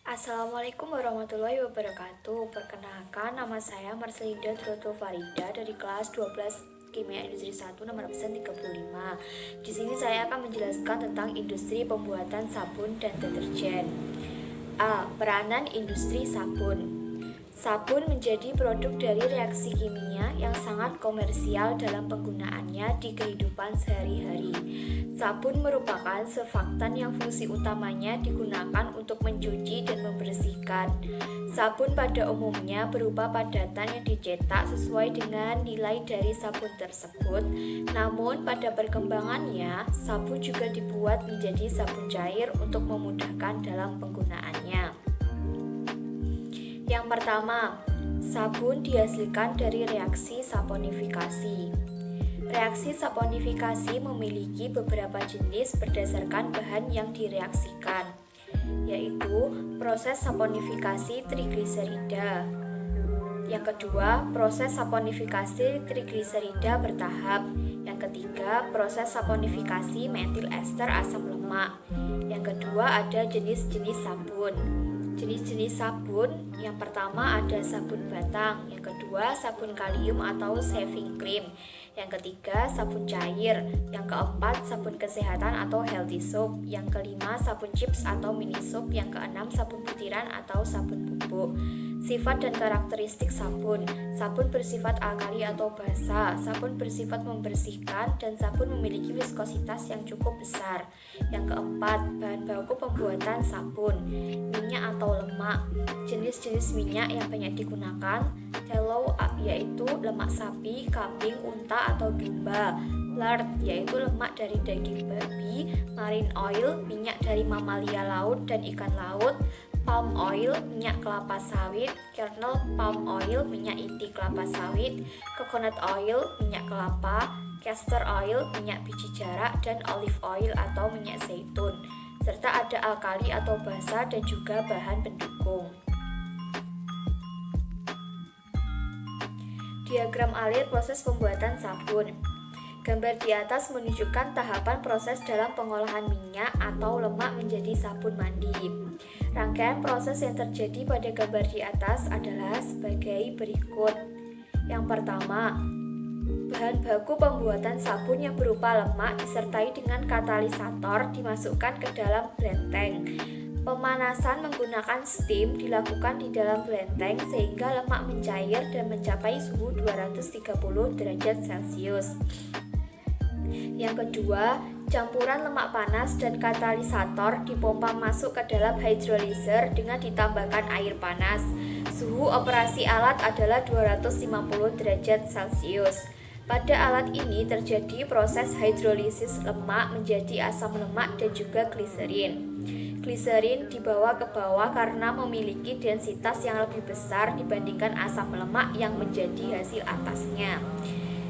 Assalamualaikum warahmatullahi wabarakatuh. Perkenalkan, nama saya Marcelinda Troto Farida dari kelas 12 Kimia Industri 1 nomor absen 35. Di sini saya akan menjelaskan tentang industri pembuatan sabun dan deterjen. A. Peranan industri sabun. Sabun menjadi produk dari reaksi kimia yang sangat komersial dalam penggunaannya di kehidupan sehari-hari. Sabun merupakan surfaktan yang fungsi utamanya digunakan untuk mencuci dan membersihkan. Sabun pada umumnya berupa padatan yang dicetak sesuai dengan nilai dari sabun tersebut. Namun pada perkembangannya, sabun juga dibuat menjadi sabun cair untuk memudahkan dalam penggunaannya. Yang pertama, sabun dihasilkan dari reaksi saponifikasi. Reaksi saponifikasi memiliki beberapa jenis berdasarkan bahan yang direaksikan, yaitu proses saponifikasi trigliserida. Yang kedua, proses saponifikasi trigliserida bertahap. Yang ketiga, proses saponifikasi metil ester asam lemak. Yang kedua, ada jenis-jenis sabun. Jenis-jenis sabun, yang pertama ada sabun batang, yang kedua sabun kalium atau shaving cream, yang ketiga sabun cair, yang keempat sabun kesehatan atau healthy soap, yang kelima sabun chips atau mini soap, yang keenam sabun butiran atau sabun bubuk. Sifat dan karakteristik sabun. Sabun bersifat alkali atau basa, sabun bersifat membersihkan, dan sabun memiliki viskositas yang cukup besar. Yang keempat, bahan baku pembuatan sabun. Minyak atau lemak. Jenis-jenis minyak yang banyak digunakan, tallow yaitu lemak sapi, kambing, unta atau domba. Lard yaitu lemak dari daging babi, marine oil, minyak dari mamalia laut dan ikan laut, palm oil, minyak kelapa sawit, kernel palm oil, minyak inti kelapa sawit, coconut oil, minyak kelapa, castor oil, minyak biji jarak, dan olive oil atau minyak zaitun, serta ada alkali atau basa dan juga bahan pendukung. Diagram alir proses pembuatan sabun. Gambar di atas menunjukkan tahapan proses dalam pengolahan minyak atau lemak menjadi sabun mandi. Rangkaian proses yang terjadi pada gambar di atas adalah sebagai berikut. Yang pertama, bahan baku pembuatan sabun yang berupa lemak disertai dengan katalisator dimasukkan ke dalam blenteng. Pemanasan menggunakan steam dilakukan di dalam blenteng sehingga lemak mencair dan mencapai suhu 230 derajat Celcius. Yang kedua, campuran lemak panas dan katalisator dipompa masuk ke dalam hydrolyzer dengan ditambahkan air panas. Suhu operasi alat adalah 250 derajat Celcius. Pada alat ini terjadi proses hidrolisis lemak menjadi asam lemak dan juga gliserin. Gliserin dibawa ke bawah karena memiliki densitas yang lebih besar dibandingkan asam lemak yang menjadi hasil atasnya.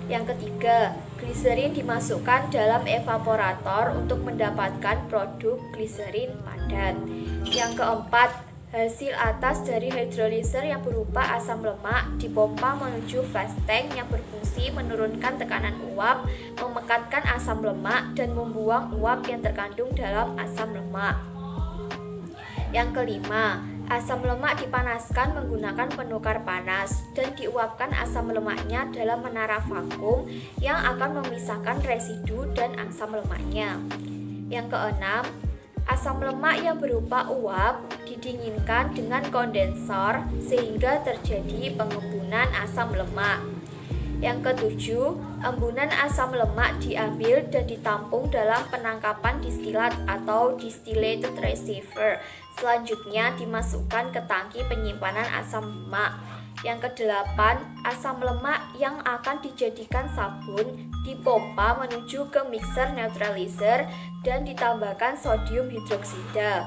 Yang ketiga, gliserin dimasukkan dalam evaporator untuk mendapatkan produk gliserin padat. Yang keempat, hasil atas dari hydrolyzer yang berupa asam lemak dipompa menuju flash tank yang berfungsi menurunkan tekanan uap, memekatkan asam lemak, dan membuang uap yang terkandung dalam asam lemak. Yang kelima, asam lemak dipanaskan menggunakan penukar panas dan diuapkan asam lemaknya dalam menara vakum yang akan memisahkan residu dan asam lemaknya. Yang keenam, asam lemak yang berupa uap didinginkan dengan kondensor sehingga terjadi pengembunan asam lemak. Yang ketujuh, embunan asam lemak diambil dan ditampung dalam penangkapan distilat atau distillated receiver. Selanjutnya dimasukkan ke tangki penyimpanan asam lemak. Yang kedelapan, asam lemak yang akan dijadikan sabun dipompa menuju ke mixer neutralizer dan ditambahkan sodium hidroksida.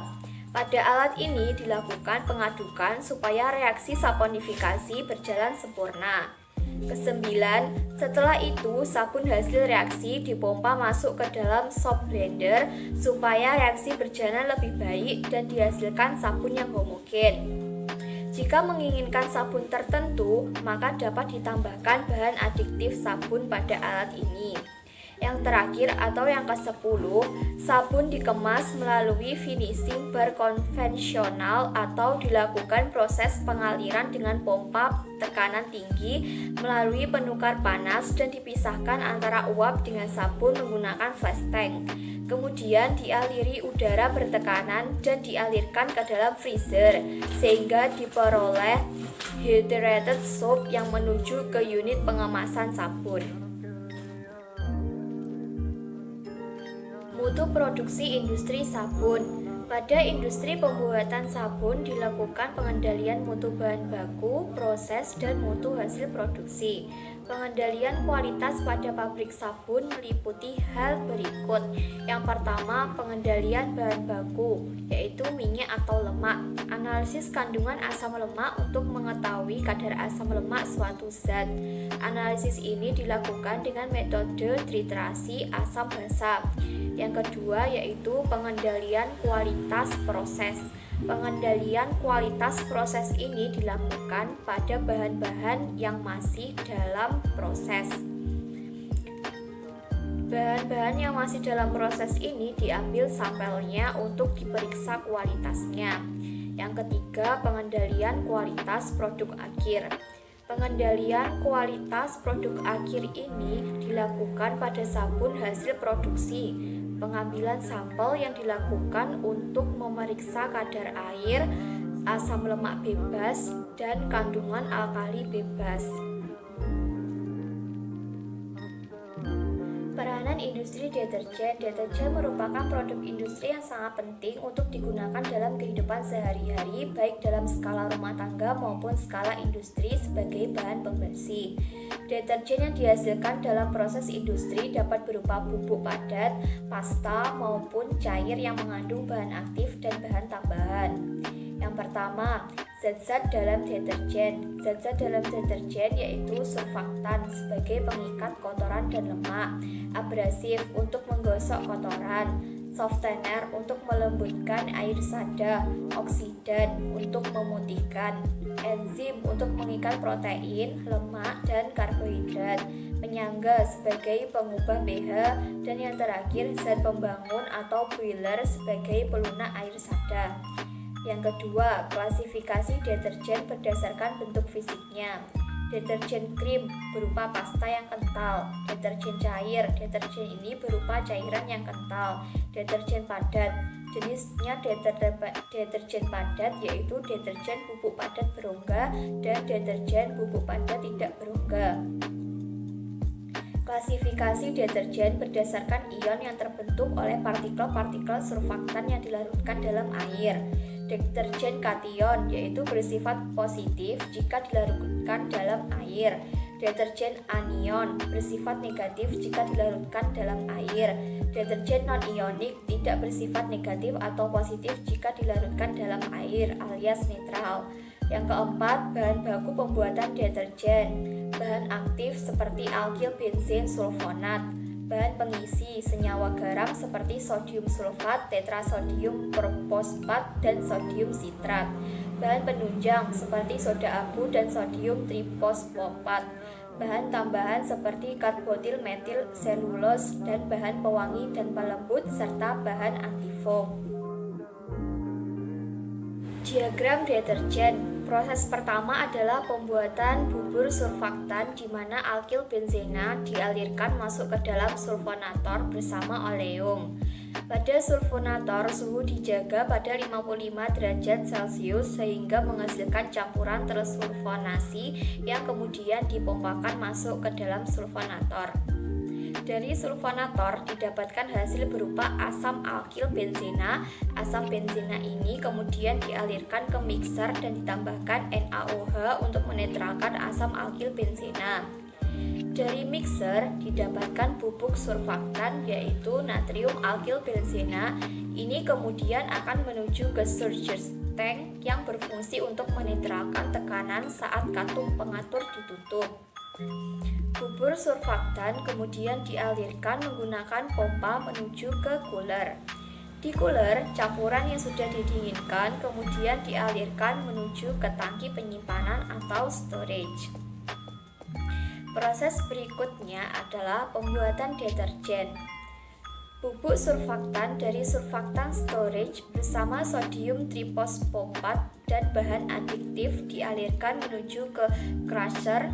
Pada alat ini dilakukan pengadukan supaya reaksi saponifikasi berjalan sempurna. Kesembilan, setelah itu sabun hasil reaksi dipompa masuk ke dalam soap blender supaya reaksi berjalan lebih baik dan dihasilkan sabun yang homogen. Jika menginginkan sabun tertentu, maka dapat ditambahkan bahan adiktif sabun pada alat ini. Yang terakhir atau yang ke-10, sabun dikemas melalui finishing bar konvensional atau dilakukan proses pengaliran dengan pompa tekanan tinggi melalui penukar panas dan dipisahkan antara uap dengan sabun menggunakan flash tank. Kemudian dialiri udara bertekanan dan dialirkan ke dalam freezer sehingga diperoleh hydrated soap yang menuju ke unit pengemasan sabun. Mutu produksi industri sabun. Pada industri pembuatan sabun dilakukan pengendalian mutu bahan baku, proses, dan mutu hasil produksi. Pengendalian kualitas pada pabrik sabun meliputi hal berikut. Yang pertama, pengendalian bahan baku, yaitu minyak atau lemak. Analisis kandungan asam lemak untuk mengetahui kadar asam lemak suatu zat. Analisis ini dilakukan dengan metode titrasi asam basa. Yang kedua yaitu pengendalian kualitas proses. Pengendalian kualitas proses ini dilakukan pada bahan-bahan yang masih dalam proses. Bahan-bahan yang masih dalam proses ini diambil sampelnya untuk diperiksa kualitasnya. Yang ketiga, pengendalian kualitas produk akhir. Pengendalian kualitas produk akhir ini dilakukan pada sabun hasil produksi. Pengambilan sampel yang dilakukan untuk memeriksa kadar air, asam lemak bebas, dan kandungan alkali bebas. Peranan industri deterjen. Deterjen merupakan produk industri yang sangat penting untuk digunakan dalam kehidupan sehari-hari, baik dalam skala rumah tangga maupun skala industri sebagai bahan pembersih. Deterjen yang dihasilkan dalam proses industri dapat berupa bubuk padat, pasta, maupun cair yang mengandung bahan aktif dan bahan tambahan. Yang pertama, zat-zat dalam deterjen. Zat-zat dalam deterjen yaitu surfaktan sebagai pengikat kotoran dan lemak, abrasif untuk menggosok kotoran, softener untuk melembutkan air sada, oksidan untuk memutihkan, enzim untuk mengikat protein, lemak, dan karbohidrat, penyangga sebagai pengubah pH, dan yang terakhir zat pembangun atau boiler sebagai pelunak air sada. Yang kedua, klasifikasi deterjen berdasarkan bentuk fisiknya. Deterjen krim berupa pasta yang kental. Deterjen cair, deterjen ini berupa cairan yang kental. Deterjen padat, jenisnya deterjen padat yaitu deterjen bubuk padat berongga dan deterjen bubuk padat tidak berongga. Klasifikasi deterjen berdasarkan ion yang terbentuk oleh partikel-partikel surfaktan yang dilarutkan dalam air. Deterjen kation yaitu bersifat positif jika dilarutkan dalam air. Deterjen anion bersifat negatif jika dilarutkan dalam air. Deterjen non-ionik tidak bersifat negatif atau positif jika dilarutkan dalam air alias netral. Yang keempat, bahan baku pembuatan deterjen. Bahan aktif seperti alkil benzen sulfonat. Bahan pengisi senyawa garam seperti sodium sulfat, tetrasodium perfosfat, dan sodium sitrat. Bahan penunjang seperti soda abu dan sodium trifosfat. Bahan tambahan seperti karbotil metil selulos dan bahan pewangi dan pelembut serta bahan antifoam. Diagram deterjen. Proses pertama adalah pembuatan bubur surfaktan di mana alkil benzena dialirkan masuk ke dalam sulfonator bersama oleum. Pada sulfonator suhu dijaga pada 55 derajat Celcius sehingga menghasilkan campuran tersulfonasi yang kemudian dipompakan masuk ke dalam sulfonator. Dari sulfonator didapatkan hasil berupa asam alkil benzena. Asam benzena ini kemudian dialirkan ke mixer dan ditambahkan NaOH untuk menetralkan asam alkil benzena. Dari mixer didapatkan bubuk surfaktan yaitu natrium alkil benzena. Ini kemudian akan menuju ke surge tank yang berfungsi untuk menetralkan tekanan saat katup pengatur ditutup. Bubur surfaktan kemudian dialirkan menggunakan pompa menuju ke cooler. Di cooler, campuran yang sudah didinginkan kemudian dialirkan menuju ke tangki penyimpanan atau storage. Proses berikutnya adalah pembuatan deterjen. Bubuk surfaktan dari surfaktan storage bersama sodium trifosfat dan bahan adiktif dialirkan menuju ke crusher.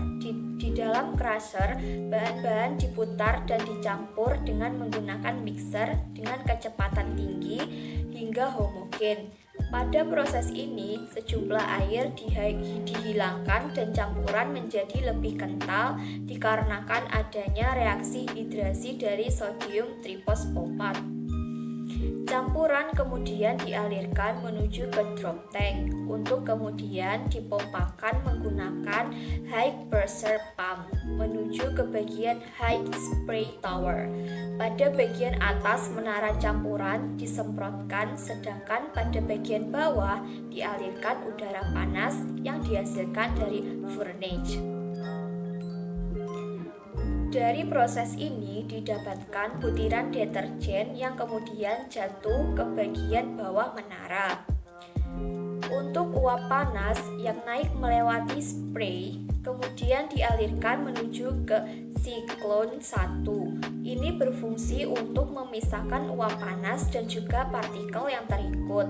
Di dalam crusher, bahan-bahan diputar dan dicampur dengan menggunakan mixer dengan kecepatan tinggi hingga homogen. Pada proses ini, sejumlah air dihilangkan dan campuran menjadi lebih kental dikarenakan adanya reaksi hidrasi dari sodium trifosfat. Campuran kemudian dialirkan menuju ke drop tank untuk kemudian dipompakan menggunakan high pressure pump menuju ke bagian high spray tower. Pada bagian atas menara campuran disemprotkan, sedangkan pada bagian bawah dialirkan udara panas yang dihasilkan dari furnace. Dari proses ini didapatkan butiran deterjen yang kemudian jatuh ke bagian bawah menara. Untuk uap panas yang naik melewati spray, kemudian dialirkan menuju ke siklon 1. Ini berfungsi untuk memisahkan uap panas dan juga partikel yang terikut.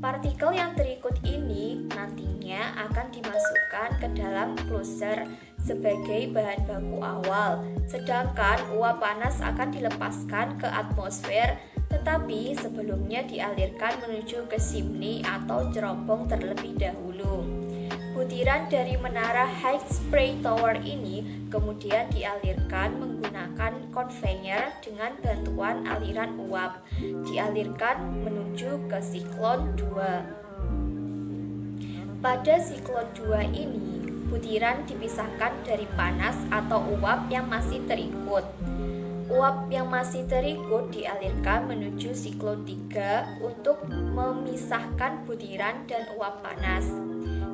Partikel yang terikut ini nantinya akan dimasukkan ke dalam closure sebagai bahan baku awal, sedangkan uap panas akan dilepaskan ke atmosfer, tetapi sebelumnya dialirkan menuju ke chimney atau cerobong terlebih dahulu. Butiran dari menara high spray tower ini kemudian dialirkan menggunakan conveyor dengan bantuan aliran uap, dialirkan menuju ke siklon 2. Pada siklon 2 ini, butiran dipisahkan dari panas atau uap yang masih terikut. Uap yang masih terikut dialirkan menuju siklon 3 untuk memisahkan butiran dan uap panas,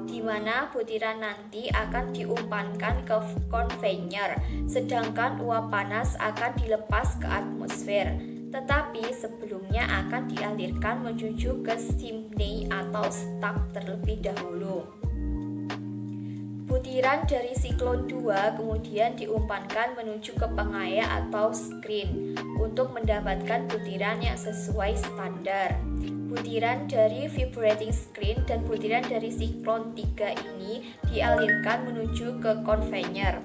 di mana butiran nanti akan diumpankan ke conveyor, sedangkan uap panas akan dilepas ke atmosfer, tetapi sebelumnya akan dialirkan menuju ke chimney atau stack terlebih dahulu. Butiran dari siklon 2 kemudian diumpankan menuju ke pengayak atau screen untuk mendapatkan butiran yang sesuai standar. Butiran dari vibrating screen dan butiran dari siklon 3 ini dialirkan menuju ke conveyor.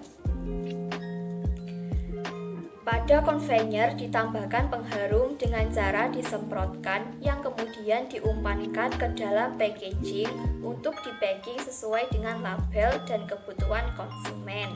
Pada conveyor ditambahkan pengharum dengan cara disemprotkan yang kemudian diumpankan ke dalam packaging untuk di-packing sesuai dengan label dan kebutuhan konsumen.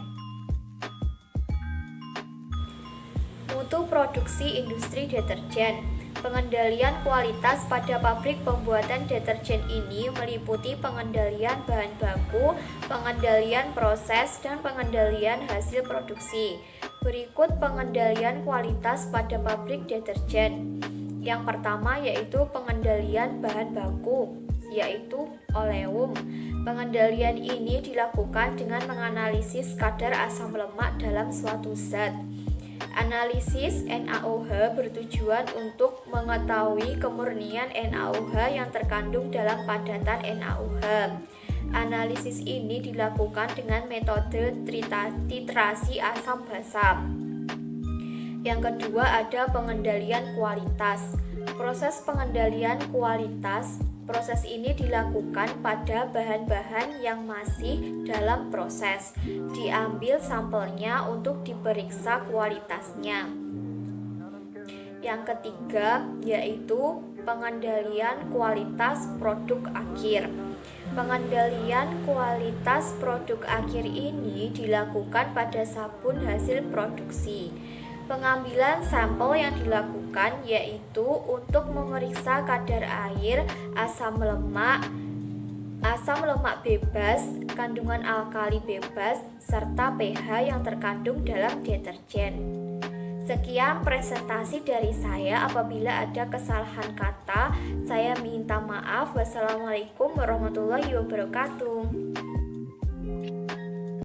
Mutu produksi industri deterjen. Pengendalian kualitas pada pabrik pembuatan deterjen ini meliputi pengendalian bahan baku, pengendalian proses, dan pengendalian hasil produksi. Berikut pengendalian kualitas pada pabrik deterjen. Yang pertama yaitu pengendalian bahan baku, yaitu oleum. Pengendalian ini dilakukan dengan menganalisis kadar asam lemak dalam suatu zat. Analisis NaOH bertujuan untuk mengetahui kemurnian NaOH yang terkandung dalam padatan NaOH. Analisis ini dilakukan dengan metode titrasi asam basa. Yang kedua ada pengendalian kualitas. Proses pengendalian kualitas. Proses ini dilakukan pada bahan-bahan yang masih dalam proses. Diambil sampelnya untuk diperiksa kualitasnya. Yang ketiga yaitu pengendalian kualitas produk akhir. Pengendalian kualitas produk akhir ini dilakukan pada sabun hasil produksi. Pengambilan sampel yang dilakukan yaitu untuk memeriksa kadar air, asam lemak bebas, kandungan alkali bebas, serta pH yang terkandung dalam deterjen. Sekian presentasi dari saya. Apabila ada kesalahan kata, saya minta maaf. Wassalamualaikum warahmatullahi wabarakatuh.